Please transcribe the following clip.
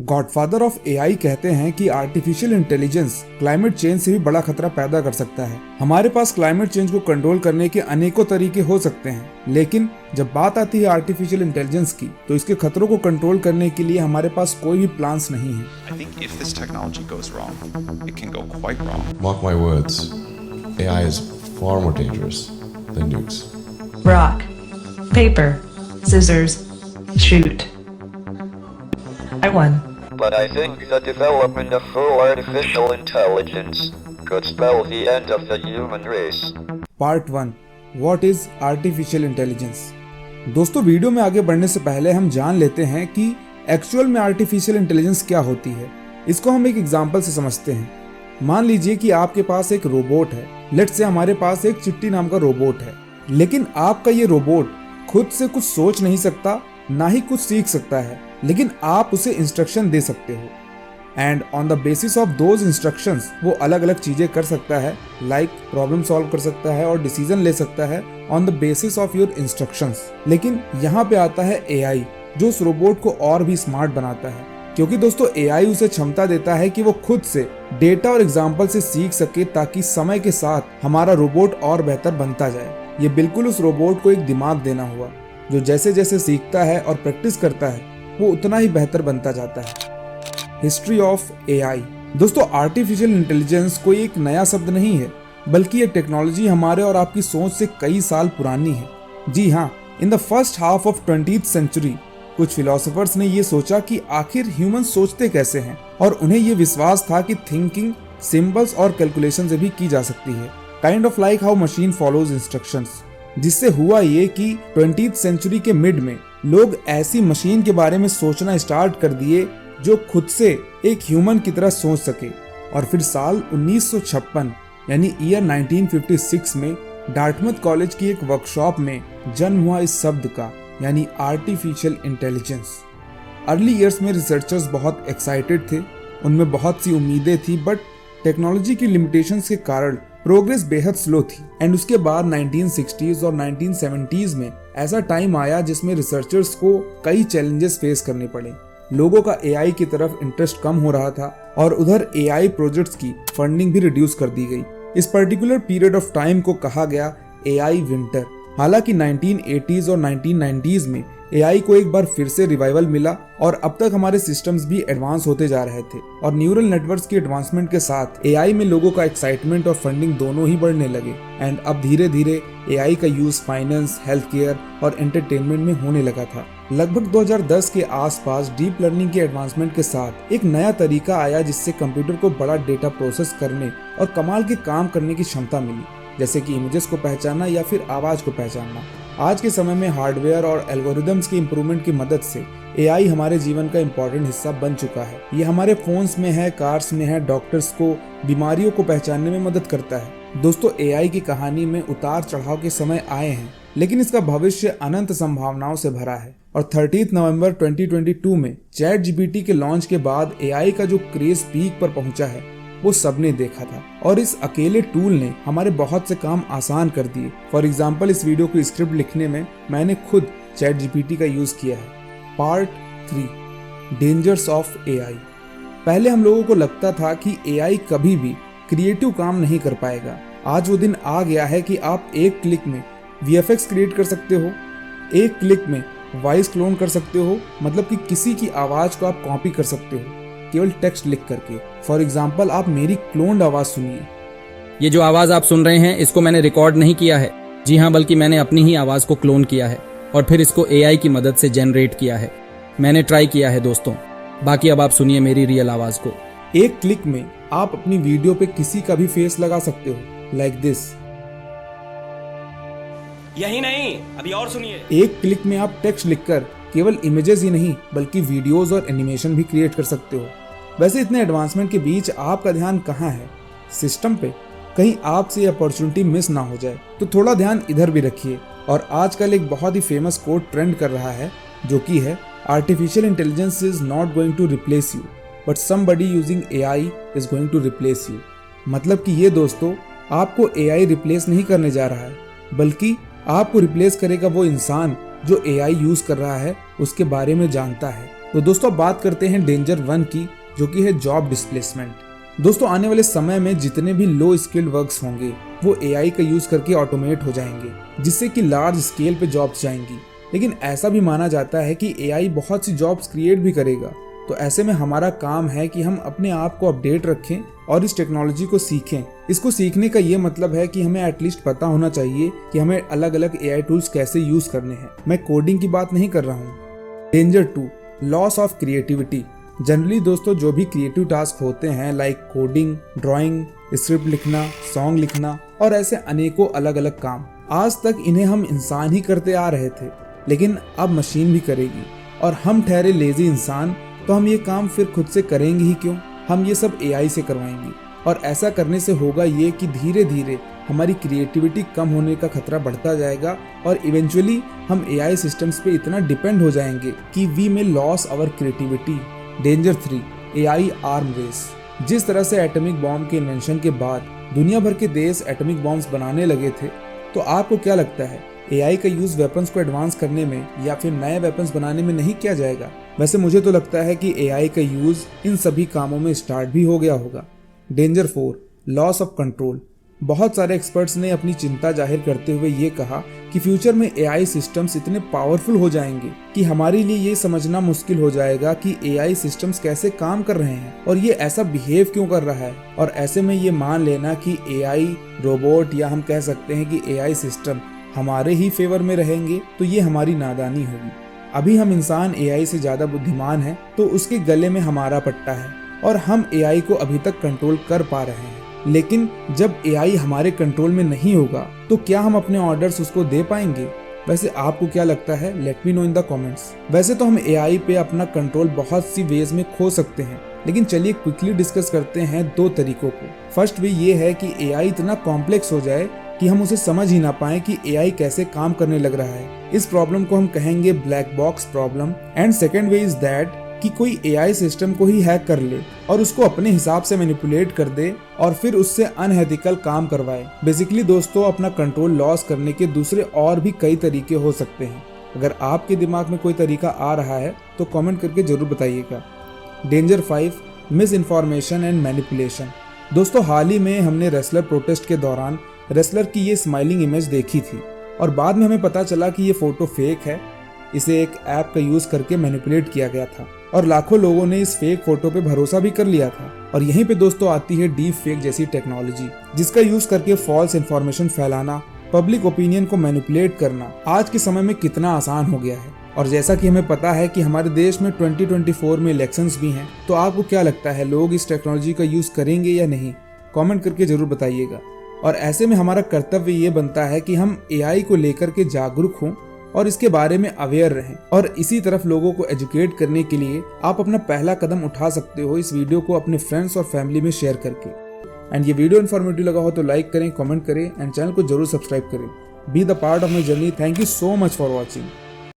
Godfather of AI कहते हैं कि आर्टिफिशियल इंटेलिजेंस क्लाइमेट चेंज से भी बड़ा खतरा पैदा कर सकता है। हमारे पास क्लाइमेट चेंज को कंट्रोल करने के अनेकों तरीके हो सकते हैं, लेकिन जब बात आती है आर्टिफिशियल इंटेलिजेंस की, तो इसके खतरों को कंट्रोल करने के लिए हमारे पास कोई भी प्लान्स नहीं है। I think if this technology goes wrong, it can go quite wrong. Mark my words, AI is far more dangerous than nukes. Rock, paper, scissors, shoot. I won. But I think the development of full artificial intelligence could spell the end of the human race. Part 1, what is artificial intelligence. दोस्तों, video में आगे बढ़ने से पहले हम जान लेते हैं कि एक्चुअल में आर्टिफिशियल इंटेलिजेंस क्या होती है। इसको हम एक एग्जांपल से समझते हैं। मान लीजिए कि आपके पास एक रोबोट है। लेट्स से हमारे पास एक चिट्टी नाम का रोबोट है, लेकिन आपका ये रोबोट खुद से कुछ सोच नहीं सकता, ना ही कुछ सीख सकता है, लेकिन आप उसे इंस्ट्रक्शन दे सकते हो and on the basis of those instructions वो अलग अलग चीजें कर सकता है, लाइक प्रॉब्लम सॉल्व कर सकता है और डिसीजन ले सकता है on the basis of your instructions. लेकिन यहाँ पे आता है एआई, जो उस रोबोट को और भी स्मार्ट बनाता है, क्योंकि दोस्तों एआई उसे क्षमता देता है कि वो खुद से डेटा और एग्जाम्पल से सीख सके, ताकि समय के साथ हमारा रोबोट और बेहतर बनता जाए। ये बिल्कुल उस रोबोट को एक दिमाग देना हुआ, जो जैसे जैसे सीखता है और प्रैक्टिस करता है वो उतना ही बेहतर बनता जाता है। History of AI. दोस्तों, आर्टिफिशियल इंटेलिजेंस कोई एक नया शब्द नहीं है, बल्कि ये टेक्नोलॉजी हमारे और आपकी सोच से कई साल पुरानी है। जी हाँ, in the first half of 20th century कुछ फिलोसोफर्स ने ये सोचा कि आखिर ह्यूमन सोचते कैसे हैं, और उन्हें ये विश्वास था कि थिंकिंग सिंबल्स और कैलकुलेशन से भी की जा सकती है, kind of like how machine follows instructions. जिससे हुआ ये कि 20th सेंचुरी के मिड में लोग ऐसी मशीन के बारे में सोचना स्टार्ट कर दिए जो खुद से एक ह्यूमन की तरह सोच सके। और फिर साल 1956 यानी ईयर 1956 में डार्टमouth कॉलेज की एक वर्कशॉप में जन्म हुआ इस शब्द का, यानी आर्टिफिशियल इंटेलिजेंस। अर्ली ईयर्स में रिसर्चर्स बहुत एक्साइटेड थे, उनमें बहुत सी उम्मीदें थी, बट टेक्नोलॉजी की लिमिटेशंस के कारण प्रोग्रेस बेहद स्लो थी। एंड उसके बाद 1960s और 1970s में ऐसा टाइम आया जिसमें रिसर्चर्स को कई चैलेंजेस फेस करने पड़े। लोगों का एआई की तरफ इंटरेस्ट कम हो रहा था और उधर एआई प्रोजेक्ट्स की फंडिंग भी रिड्यूस कर दी गई। इस पर्टिकुलर पीरियड ऑफ टाइम को कहा गया एआई विंटर। हालांकि 1980s और 1990s में एआई को एक बार फिर से रिवाइवल मिला और अब तक हमारे सिस्टम्स भी एडवांस होते जा रहे थे, और न्यूरल नेटवर्क्स की एडवांसमेंट के साथ एआई में लोगों का एक्साइटमेंट और फंडिंग दोनों ही बढ़ने लगे। एंड अब धीरे धीरे एआई का यूज फाइनेंस, हेल्थ केयर और एंटरटेनमेंट में होने लगा था। लगभग 2010 के आसपास डीप लर्निंग के एडवांसमेंट के साथ एक नया तरीका आया जिससे कंप्यूटर को बड़ा डेटा प्रोसेस करने और कमाल के काम करने की क्षमता मिली, जैसे कि इमेजेस को पहचानना या फिर आवाज को पहचानना। आज के समय में हार्डवेयर और एल्गोरिदम्स की इंप्रूवमेंट की मदद से एआई हमारे जीवन का इम्पोर्टेंट हिस्सा बन चुका है। ये हमारे फोन्स में है, कार्स में है, डॉक्टर्स को बीमारियों को पहचानने में मदद करता है। दोस्तों, एआई की कहानी में उतार चढ़ाव के समय आए हैं, लेकिन इसका भविष्य अनंत संभावनाओं से भरा है। और 30 नवंबर 2022 में चैट जीपीटी के लॉन्च के बाद एआई का जो क्रेज पीक पर पहुंचा है वो सबने देखा था, और इस अकेले टूल ने हमारे बहुत से काम आसान कर दिए। फॉर एग्जाम्पल, इस वीडियो को स्क्रिप्ट लिखने में मैंने खुद चैट जीपीटी का यूज किया है। Part 3, dangers of AI. पहले हम लोगों को लगता था कि एआई कभी भी क्रिएटिव काम नहीं कर पाएगा। आज वो दिन आ गया है कि आप एक क्लिक में वीएफएक्स क्रिएट कर सकते हो, एक क्लिक में वॉइस क्लोन कर सकते हो, मतलब कि किसी की आवाज को आप कॉपी कर सकते हो केवल टेक्स्ट लिख करके। फॉर एग्जाम्पल, आप मेरी क्लोन्ड आवाज सुनिए। ये जो आवाज आप सुन रहे हैं, इसको मैंने रिकॉर्ड नहीं किया है, जी हाँ, बल्कि मैंने अपनी ही आवाज को क्लोन किया है और फिर इसको एआई की मदद से जनरेट किया है। मैंने ट्राई किया है दोस्तों। बाकी अब आप सुनिए मेरी रियल आवाज को। एक क्लिक में आप अपनी वीडियो पे किसी का भी फेस लगा सकते हो, लाइक दिस। यही नहीं, अभी और सुनिए। एक क्लिक में आप टेक्स्ट लिखकर केवल इमेजेस ही नहीं बल्कि वीडियोस और एनिमेशन भी क्रिएट कर सकते हो। वैसे इतने एडवांसमेंट के बीच आपका ध्यान कहाँ है? सिस्टम पे। कहीं आपसे अपॉर्चुनिटी मिस ना हो जाए, तो थोड़ा ध्यान इधर भी रखिए। और आजकल एक बहुत ही फेमस कोट ट्रेंड कर रहा है, जो कि है artificial intelligence is not going to replace you, but somebody using AI is going to replace you. मतलब कि ये दोस्तों, आपको एआई रिप्लेस नहीं करने जा रहा है, बल्कि आपको रिप्लेस करेगा वो इंसान जो एआई यूज कर रहा है, उसके बारे में जानता है तो दोस्तों बात करते हैं डेंजर 1 की, जो कि है जॉब डिस्प्लेसमेंट। दोस्तों आने वाले समय में जितने भी लो स्किल्ड वर्क्स होंगे वो एआई का यूज करके ऑटोमेट हो जाएंगे, जिससे कि लार्ज स्केल पे जॉब्स जाएंगी। लेकिन ऐसा भी माना जाता है कि एआई बहुत सी जॉब्स क्रिएट भी करेगा। तो ऐसे में हमारा काम है कि हम अपने आप को अपडेट रखें और इस टेक्नोलॉजी को सीखें। इसको सीखने का ये मतलब है कि हमें एटलीस्ट पता होना चाहिए कि हमें अलग अलग एआई टूल्स कैसे यूज करने हैं। मैं कोडिंग की बात नहीं कर रहा हूँ। Danger 2, loss of creativity. Generally दोस्तों जो भी क्रिएटिव टास्क होते हैं लाइक कोडिंग, ड्राइंग, स्क्रिप्ट लिखना, सॉन्ग लिखना और ऐसे अनेकों अलग अलग काम, आज तक इन्हें हम इंसान ही करते आ रहे थे, लेकिन अब मशीन भी करेगी। और हम ठहरे लेजी इंसान, तो हम ये काम फिर खुद से करेंगे ही क्यों, हम ये सब एआई से करवाएंगे। और ऐसा करने से होगा ये कि धीरे धीरे हमारी क्रिएटिविटी कम होने का खतरा बढ़ता जाएगा और इवेंचुअली हम एआई सिस्टम्स पे इतना डिपेंड हो जाएंगे कि we may loss our creativity. Danger 3, AI arm race. जिस तरह से एटॉमिक बॉम्ब के इन्वेंशन के बाद दुनिया भर के देश एटॉमिक बॉम्ब्स बनाने लगे थे, तो आपको क्या लगता है एआई का यूज वेपन्स को एडवांस करने में या फिर नए वेपन्स बनाने में नहीं किया जाएगा? वैसे मुझे तो लगता है कि एआई का यूज इन सभी कामों में स्टार्ट भी हो गया होगा। Danger 4, loss of control. बहुत सारे एक्सपर्ट्स ने अपनी चिंता जाहिर करते हुए ये कहा कि फ्यूचर में एआई सिस्टम्स इतने पावरफुल हो जाएंगे कि हमारे लिए ये समझना मुश्किल हो जाएगा कि एआई सिस्टम्स कैसे काम कर रहे हैं और ये ऐसा बिहेव क्यों कर रहा है। और ऐसे में ये मान लेना कि एआई रोबोट या हम कह सकते हैं कि एआई सिस्टम हमारे ही फेवर में रहेंगे, तो ये हमारी नादानी होगी। अभी हम इंसान एआई से ज्यादा बुद्धिमान हैं, तो उसके गले में हमारा पट्टा है और हम एआई को अभी तक कंट्रोल कर पा रहे हैं। लेकिन जब एआई हमारे कंट्रोल में नहीं होगा तो क्या हम अपने ऑर्डर्स उसको दे पाएंगे? वैसे आपको क्या लगता है? Let me know in the comments. वैसे तो हम एआई पे अपना कंट्रोल बहुत सी वेज में खो सकते हैं, लेकिन चलिए क्विकली डिस्कस करते हैं 2 तरीकों को। फर्स्ट वे ये है कि एआई इतना कॉम्प्लेक्स हो जाए कि हम उसे समझ ही ना पाए कि एआई कैसे काम करने लग रहा है। इस प्रॉब्लम को हम कहेंगे black box problem. And second way is that कि कोई एआई सिस्टम को ही हैक कर ले और उसको अपने हिसाब से मैनिपुलेट कर दे और फिर उससे अनएथिकल काम करवाए। बेसिकली दोस्तों अपना कंट्रोल लॉस करने के दूसरे और भी कई तरीके हो सकते हैं। अगर आपके दिमाग में कोई तरीका आ रहा है तो कमेंट करके जरूर बताइएगा। Danger 5, miss information and manipulation. दोस्तों हाल ही में हमने रेसलर प्रोटेस्ट के दौरान रेसलर की ये स्माइलिंग इमेज देखी थी और बाद में हमें पता चला कि ये फोटो फेक है। इसे एक ऐप का यूज करके मैनिपुलेट किया गया था और लाखों लोगों ने इस फेक फोटो पे भरोसा भी कर लिया था। और यहीं पे दोस्तों आती है डीप फेक जैसी टेक्नोलॉजी, जिसका यूज करके फॉल्स इन्फॉर्मेशन फैलाना, पब्लिक ओपिनियन को मैनिपुलेट करना आज के समय में कितना आसान हो गया है। और जैसा कि हमें पता है कि हमारे देश में 2024 में इलेक्शंस भी हैं, तो आपको क्या लगता है लोग इस टेक्नोलॉजी का यूज करेंगे या नहीं? कमेंट करके जरूर बताइएगा। और ऐसे में हमारा कर्तव्य ये बनता है कि हम एआई को लेकर के जागरूक हों और इसके बारे में अवेयर रहें। और इसी तरफ लोगों को एजुकेट करने के लिए आप अपना पहला कदम उठा सकते हो इस वीडियो को अपने फ्रेंड्स और फैमिली में शेयर करके। एंड ये वीडियो इन्फॉर्मेटिव लगा हो तो लाइक करें, कमेंट करें एंड चैनल को जरूर सब्सक्राइब करें। Be the part of my journey. Thank you so much for watching.